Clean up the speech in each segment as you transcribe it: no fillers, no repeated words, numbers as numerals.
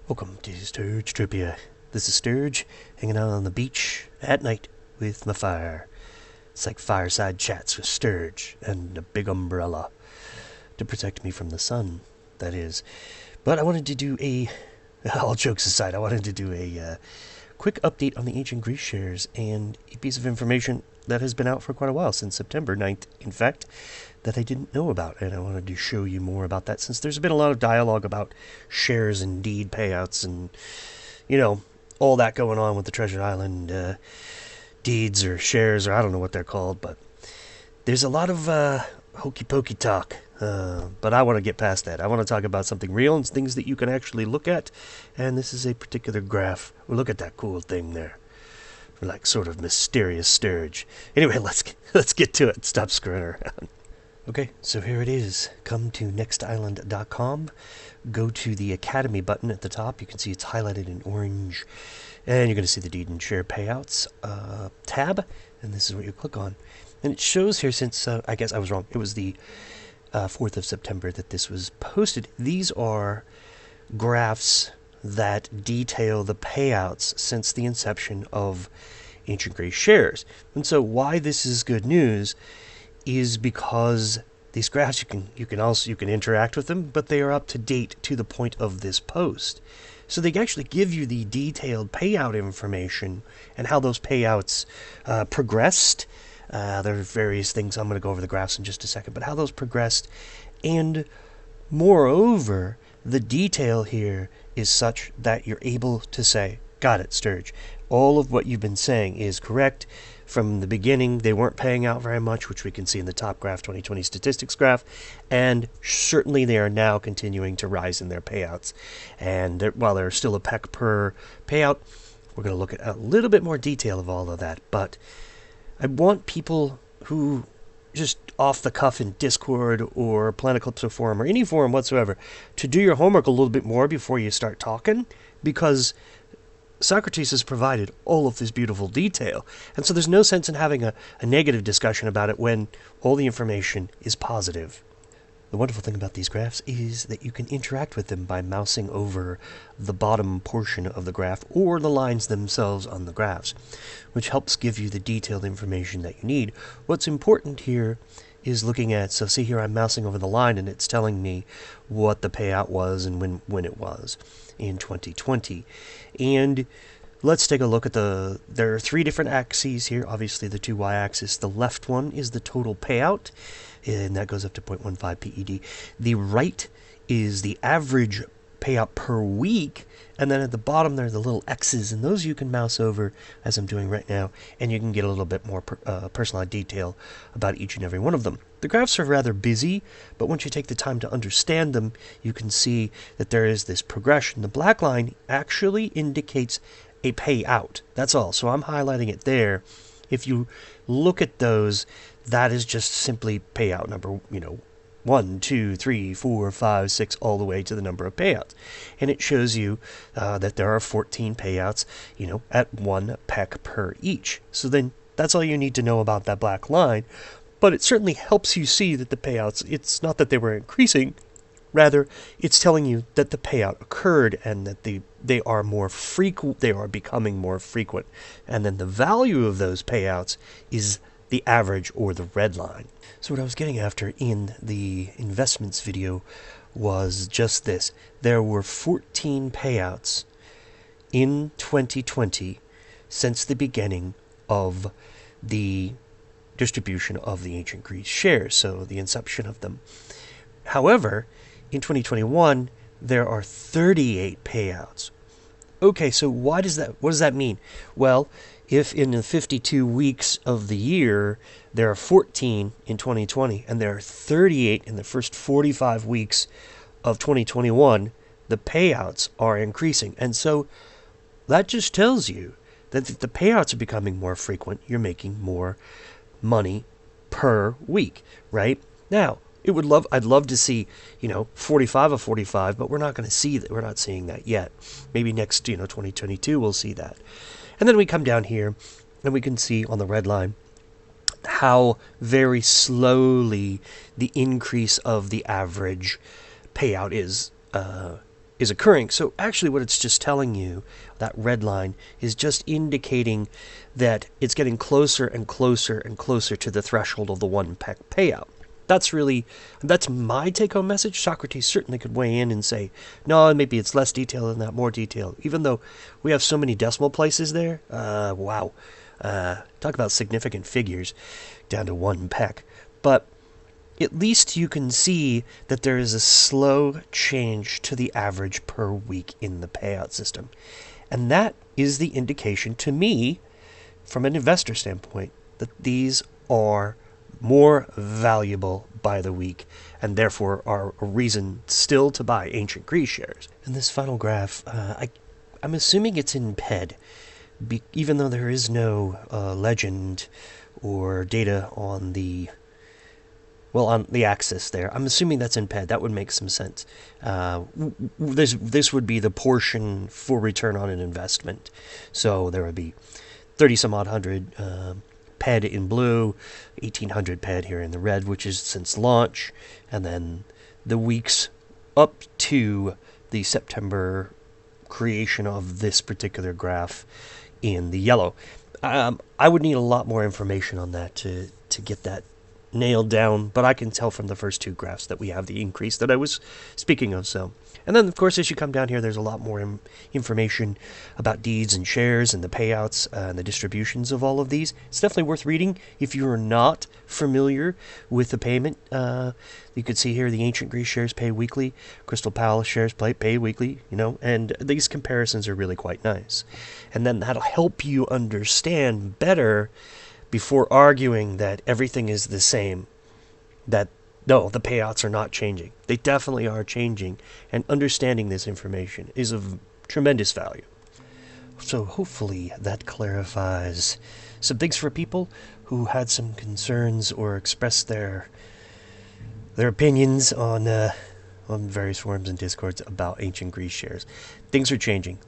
Welcome to Sturge Trivia. This is Sturge, hanging out on the beach at night with my fire. It's like fireside chats with Sturge and a big umbrella to protect me from the sun, that is. But I wanted to do all jokes aside, I wanted to do a quick update on the ancient Greece shares and a piece of information that has been out for quite a while, since September 9th, in fact, that I didn't know about, and I wanted to show you more about that, since there's been a lot of dialogue about shares and deed payouts and, all that going on with the Treasure Island deeds or shares, or I don't know what they're called, but there's a lot of hokey pokey talk, but I want to get past that. I want to talk about something real and things that you can actually look at, and this is a particular graph. Well, look at that cool thing there. Like sort of mysterious Sturge. Anyway, let's get to it. Stop screwing around. Okay, so here it is. Come to nextisland.com. Go to the Academy button at the top. You can see it's highlighted in orange. And you're going to see the Deed and Share Payouts tab. And this is what you click on. And it shows here, since, I guess I was wrong, it was the 4th of September that this was posted. These are graphs that detail the payouts since the inception of ancient Greece shares. And so why this is good news is because these graphs, you can interact with them, but they are up to date to the point of this post. So they actually give you the detailed payout information and how those payouts progressed. There are various things. I'm going to go over the graphs in just a second, but how those progressed. And moreover, the detail here is such that you're able to say, got it, Sturge. All of what you've been saying is correct. From the beginning, they weren't paying out very much, which we can see in the top graph, 2020 statistics graph, and certainly they are now continuing to rise in their payouts. And while they're still a peck per payout, we're going to look at a little bit more detail of all of that. But I want people who just off the cuff in Discord or Planetclipso forum or any forum whatsoever to do your homework a little bit more before you start talking, because Socrates has provided all of this beautiful detail, and so there's no sense in having a negative discussion about it when all the information is positive. The wonderful thing about these graphs is that you can interact with them by mousing over the bottom portion of the graph or the lines themselves on the graphs, which helps give you the detailed information that you need. What's important here is looking at, so see here I'm mousing over the line and it's telling me what the payout was and when it was in 2020. And let's take a look at there are three different axes here, obviously the two y-axis. The left one is the total payout, and that goes up to 0.15 PED. The right is the average payout per week, and then at the bottom there are the little X's, and those you can mouse over, as I'm doing right now, and you can get a little bit more personalized detail about each and every one of them. The graphs are rather busy, but once you take the time to understand them, you can see that there is this progression. The black line actually indicates a payout. That's all. So I'm highlighting it there. If you look at those, that is just simply payout number, 1, 2, 3, 4, 5, 6, all the way to the number of payouts. And it shows you that there are 14 payouts, at 1 peck per each. So then that's all you need to know about that black line. But it certainly helps you see that the payouts, it's not that they were increasing, rather it's telling you that the payout occurred and that they are more frequent, they are becoming more frequent. And then the value of those payouts is the average, or the red line. So what I was getting after in the investments video was just this. There were 14 payouts in 2020 since the beginning of the distribution of the ancient Greece shares, so the inception of them. However, in 2021, there are 38 payouts. Okay, so what does that mean? Well, if in the 52 weeks of the year, there are 14 in 2020, and there are 38 in the first 45 weeks of 2021, the payouts are increasing. And so that just tells you that if the payouts are becoming more frequent, you're making more money per week, right? Now, I'd love to see, 45 of 45, but we're not going to see that. We're not seeing that yet. Maybe next, 2022, we'll see that. And then we come down here, and we can see on the red line how very slowly the increase of the average payout is is occurring. So actually what it's just telling you, that red line, is just indicating that it's getting closer and closer and closer to the threshold of the 1 peck payout. That's my take-home message. Socrates certainly could weigh in and say, no, maybe it's less detail than that, more detail. Even though we have so many decimal places there, wow. Talk about significant figures down to 1 peck. But at least you can see that there is a slow change to the average per week in the payout system. And that is the indication to me, from an investor standpoint, that these are more valuable by the week, and therefore are a reason still to buy ancient Greece shares. And this final graph, I'm assuming it's in PED, even though there is no legend or data on the axis there. I'm assuming that's in PED. That would make some sense. This would be the portion for return on an investment. So there would be 30 some odd hundred PED in blue, 1800 PED here in the red, which is since launch, and then the weeks up to the September creation of this particular graph in the yellow. I would need a lot more information on that to get that nailed down, but I can tell from the first 2 graphs that we have the increase that I was speaking of. So, and then of course as you come down here, there's a lot more information about deeds and shares and the payouts and the distributions of all of these. It's definitely worth reading if you're not familiar with the payment. You could see here the ancient Greece shares pay weekly, Crystal Palace shares pay weekly, and these comparisons are really quite nice. And then that'll help you understand better before arguing that everything is the same, that no, the payouts are not changing. They definitely are changing, and understanding this information is of tremendous value. So hopefully that clarifies some things for people who had some concerns or expressed their opinions on various forums and discords about ancient Greece shares. Things are changing.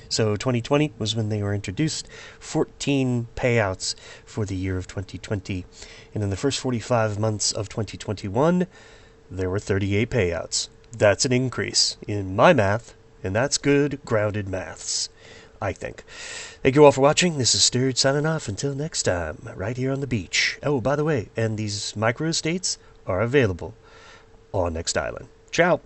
So 2020 was when they were introduced, 14 payouts for the year of 2020. And in the first 45 months of 2021, there were 38 payouts. That's an increase in my math, and that's good, grounded maths, I think. Thank you all for watching. This is Sturge signing off. Until next time, right here on the beach. Oh, by the way, and these micro estates are available on Next Island. Ciao.